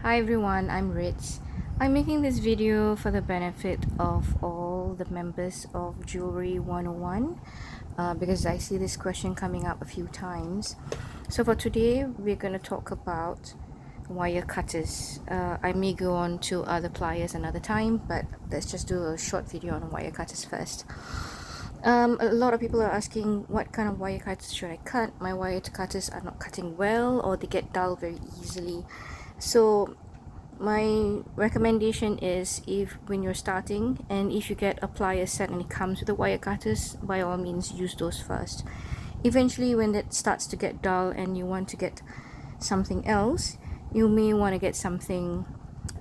Hi everyone, I'm Ritz. I'm making this video for the benefit of all the members of Jewelry 101 because I see this question coming up a few times. So for today, we're going to talk about wire cutters. I may go on to other pliers another time, but let's just do a short video on wire cutters first. A lot of people are asking what kind of wire cutters should I cut. My wire cutters are not cutting well or they get dull very easily. So my recommendation is, if when you're starting and if you get a plier set and it comes with the wire cutters, by all means use those first. Eventually when that starts to get dull and you want to get something else, you may want to get something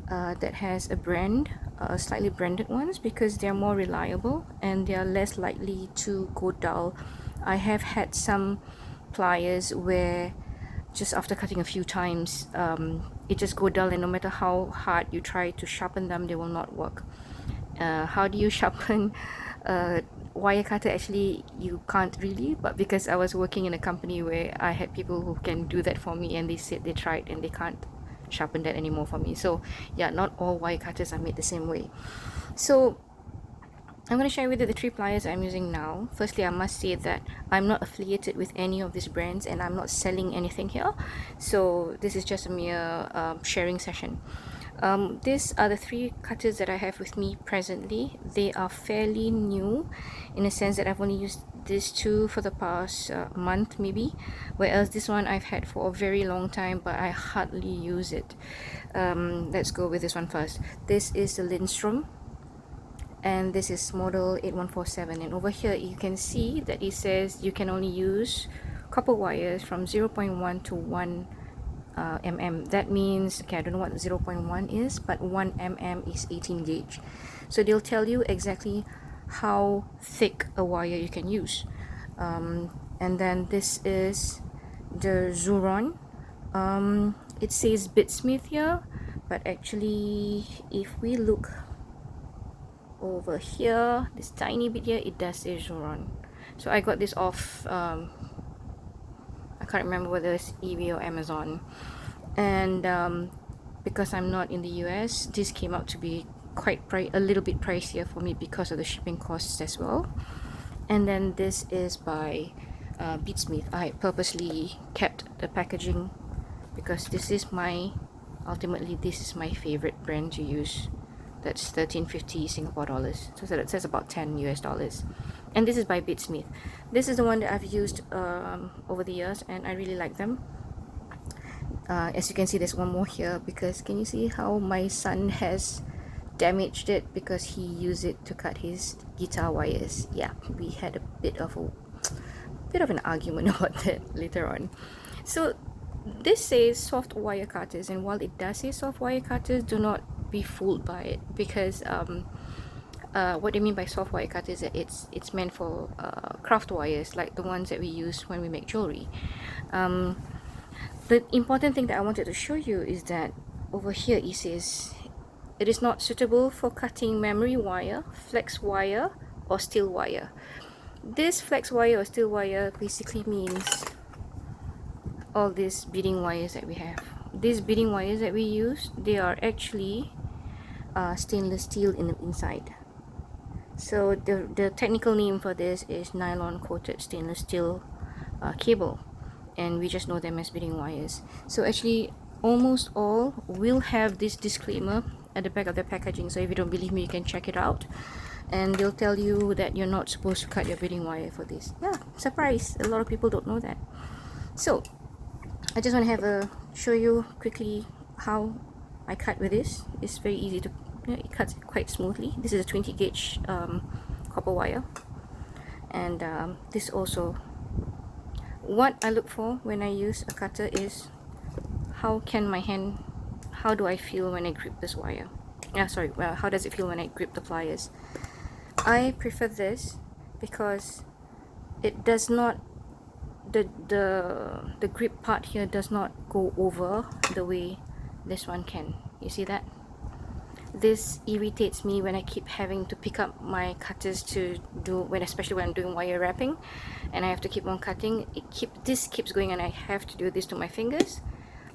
that has a brand, slightly branded ones, because they're more reliable and they are less likely to go dull. I have had some pliers where just after cutting a few times, it just go dull, and no matter how hard you try to sharpen them, they will not work. How do you sharpen a wire cutter? Actually, you can't really, but because I was working in a company where I had people who can do that for me, and they said they tried and they can't sharpen that anymore for me. So yeah, not all wire cutters are made the same way. So I'm going to share with you the three pliers I'm using now. Firstly, I must say that I'm not affiliated with any of these brands and I'm not selling anything here. So this is just a mere sharing session. These are the three cutters that I have with me presently. They are fairly new in a sense that I've only used these two for the past month maybe, whereas this one I've had for a very long time but I hardly use it. Let's go with this one first. This is the Lindstrom, and this is model 8147, and over here you can see that it says you can only use copper wires from 0.1 to 1 mm. That means, okay, I don't know what 0.1 is, but 1 mm is 18 gauge. So they'll tell you exactly how thick a wire you can use. And then this is the Xuron. It says Bitsmith here, but actually if we look over here, this tiny bit here, it does say Xuron. So I got this off, I can't remember whether it's eBay or Amazon. And because I'm not in the US, this came out to be a little bit pricier for me because of the shipping costs as well. And then this is by Beatsmith. I purposely kept the packaging because ultimately this is my favorite brand to use. That's 13.50 Singapore dollars, so that says about 10 US dollars. And this is by Bitsmith. This is the one that I've used over the years and I really like them. As you can see, there's one more here because can you see how my son has damaged it because he used it to cut his guitar wires. Yeah, we had a bit of an argument about that later on. So this says soft wire cutters, and while it does say soft wire cutters, do not be fooled by it, because what they mean by soft wire cutters is that it's meant for craft wires like the ones that we use when we make jewelry. The important thing that I wanted to show you is that over here it says it is not suitable for cutting memory wire, flex wire, or steel wire. This flex wire or steel wire basically means all these beading wires that we have. These beading wires that we use, they are actually stainless steel in the inside. So the technical name for this is nylon coated stainless steel cable, and we just know them as beading wires. So actually almost all will have this disclaimer at the back of the packaging, so if you don't believe me, you can check it out, and they'll tell you that you're not supposed to cut your beading wire for this. Yeah, surprise, a lot of people don't know that. So I just want to show you quickly how I cut with this. It's very easy to, it cuts quite smoothly. This is a 20 gauge copper wire, and this also, what I look for when I use a cutter is how do I feel when I grip this wire. How does it feel when I grip the pliers? I prefer this because it does not, the grip part here does not go over the way this one can. You see that? This irritates me when I keep having to pick up my cutters to do, especially when I'm doing wire wrapping and I have to keep on cutting. This keeps going and I have to do this to my fingers.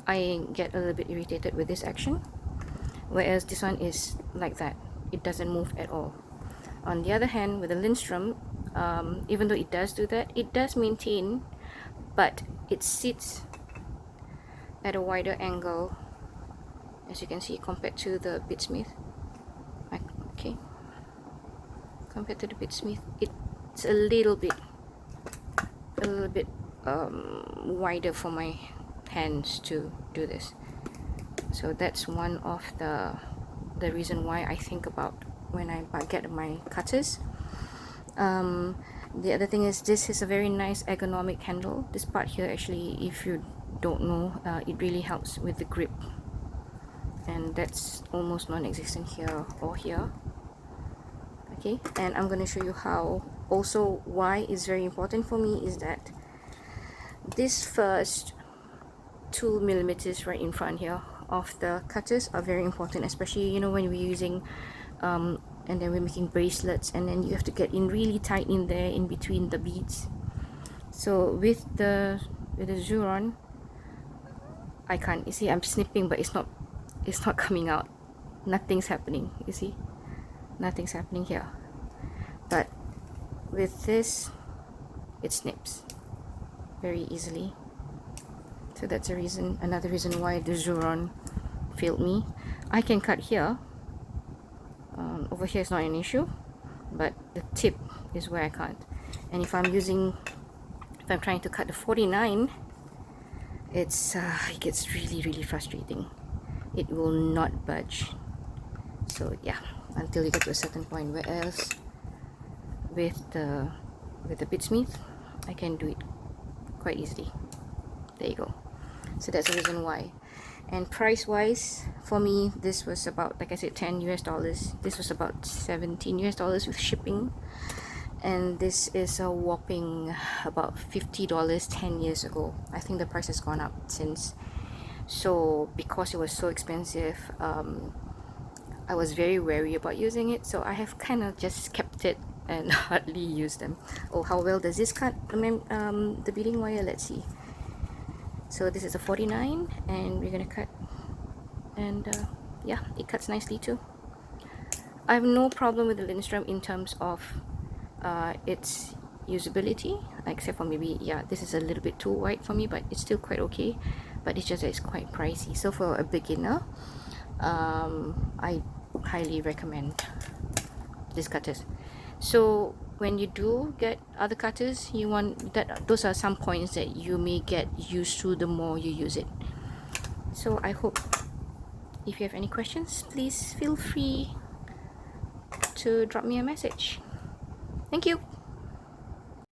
I get a little bit irritated with this action, whereas this one is like that, it doesn't move at all. On the other hand, with the Lindstrom, even though it does do that, it does maintain, but it sits at a wider angle, as you can see, compared to the Bitsmith. Okay, compared to the Bitsmith, it's a little bit wider for my hands to do this. So that's one of the reason why I think about when I get my cutters. The other thing is, this is a very nice ergonomic handle. This part here, actually, if you don't know, it really helps with the grip, and that's almost non-existent here or here. Okay, and I'm going to show you how. Also, why is very important for me is that this first 2 millimeters right in front here of the cutters are very important, especially, you know, when we're using and then we're making bracelets, and then you have to get in really tight in there in between the beads. So with the Xuron, I can't. You see, I'm snipping, but it's not coming out. Nothing's happening. You see, nothing's happening here. But with this, it snips very easily. So that's a reason, another reason why the Xuron failed me. I can cut here. Over here is not an issue, but the tip is where I can't. And if I'm trying to cut the 49, it gets really frustrating. It will not budge. So yeah, until you get to a certain point. Whereas with the Bitsmith, I can do it quite easily. There you go. So that's the reason why. And price wise, for me, this was about, like I said, $10 US. This was about $17 US with shipping, and this is a whopping about $50 10 years ago. I think the price has gone up since. So because it was so expensive, I was very wary about using it, so I have kind of just kept it and hardly used them. Oh, how well does this cut the beading wire? Let's see. So this is a 49, and we're gonna cut, and yeah, it cuts nicely too. I have no problem with the Lindstrom in terms of its usability, except for maybe, yeah, this is a little bit too wide for me, but it's still quite okay. But it's just that it's quite pricey. So for a beginner, I highly recommend these cutters. So when you do get other cutters, you want that, those are some points that you may get used to the more you use it. So I hope, if you have any questions, please feel free to drop me a message. Thank you.